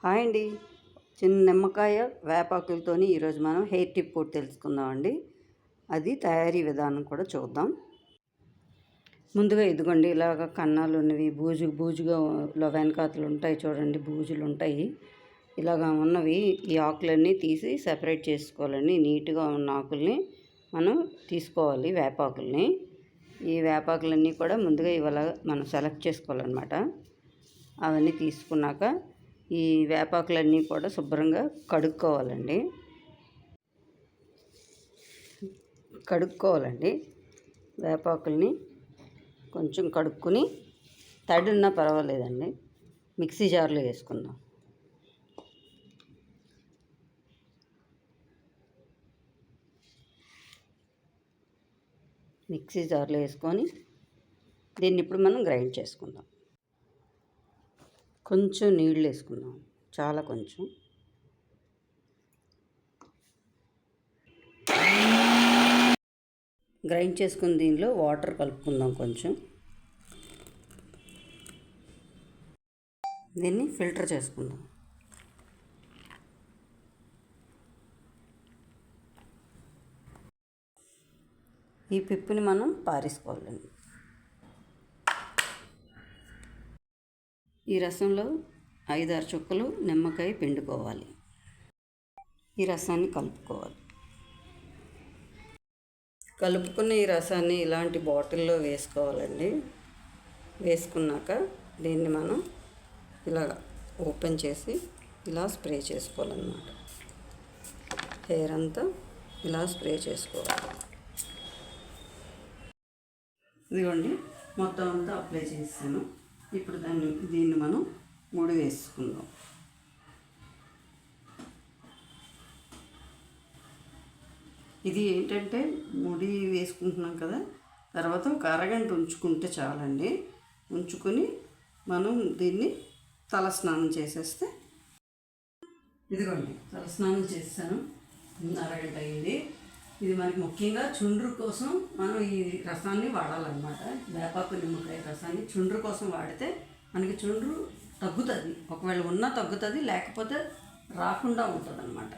Hi అండి. చిన్న నిమ్మకాయ వేపాకులతోని ఈరోజు మనం హెయిర్ టిప్ కూడా తెలుసుకుందామండి. అది తయారీ విధానం కూడా చూద్దాం. ముందుగా ఇదిగోండి ఇలాగ కన్నాలు ఉన్నవి బూజుగా వెనకాతలు ఉంటాయి చూడండి, బూజులు ఉంటాయి. ఇలాగ ఉన్నవి ఈ ఆకులన్నీ తీసి సెపరేట్ చేసుకోవాలండి. నీట్గా ఉన్న ఆకుల్ని మనం తీసుకోవాలి, వేపాకుల్ని. ఈ వేపాకులన్నీ కూడా ముందుగా ఇవాళ మనం సెలెక్ట్ చేసుకోవాలన్నమాట. అవన్నీ తీసుకున్నాక ఈ వేపాకులన్నీ కూడా శుభ్రంగా కడుక్కోవాలండి. వేపాకుల్ని కొంచెం కడుక్కుని తడి ఉన్నా పర్వాలేదండి, మిక్సీ జార్లో వేసుకుందాం. మిక్సీ జార్లో వేసుకొని దీన్ని ఇప్పుడు మనం గ్రైండ్ చేసుకుందాం. కొంచెం నీళ్ళు వేసుకుందాం, చాలా కొంచెం. గ్రైండ్ చేసుకుని దీనిలో వాటర్ కలుపుకుందాం కొంచెం. దీన్ని ఫిల్టర్ చేసుకుందాం. ఈ పిప్పుని మనం పారేసుకోవాలండి. ఈ రసంలో 5-6 చుక్కలు నిమ్మకాయ పిండుకోవాలి. ఈ రసాన్ని కలుపుకున్న ఈ రసాన్ని ఇలాంటి బాటిల్లో వేసుకోవాలండి. వేసుకున్నాక దీన్ని మనం ఇలా ఓపెన్ చేసి ఇలా స్ప్రే చేసుకోవాలన్నమాట. హెయిర్ అంతా ఇలా స్ప్రే చేసుకోవాలి. ఇదిగోండి మొత్తం అంతా అప్లై చేస్తాను. ఇప్పుడు దీన్ని మనం ముడి వేసుకుందాం. ఇది ఏంటంటే ముడి వేసుకుంటున్నాం కదా, తర్వాత ఒక అరగంట ఉంచుకుంటే చాలండి. ఉంచుకొని మనం దీన్ని తలస్నానం చేసేస్తే, ఇదిగోండి తలస్నానం చేస్తాను, అరగంట అయింది. ఇది మనకి ముఖ్యంగా చుండ్రు కోసం మనం ఈ రసాన్ని వాడాలన్నమాట. వేపాకు నిమ్మకాయ రసాన్ని చుండ్రు కోసం వాడితే మనకి చుండ్రు తగ్గుతుంది. ఒకవేళ ఉన్నా తగ్గుతుంది, లేకపోతే రాకుండా ఉంటుంది అన్నమాట.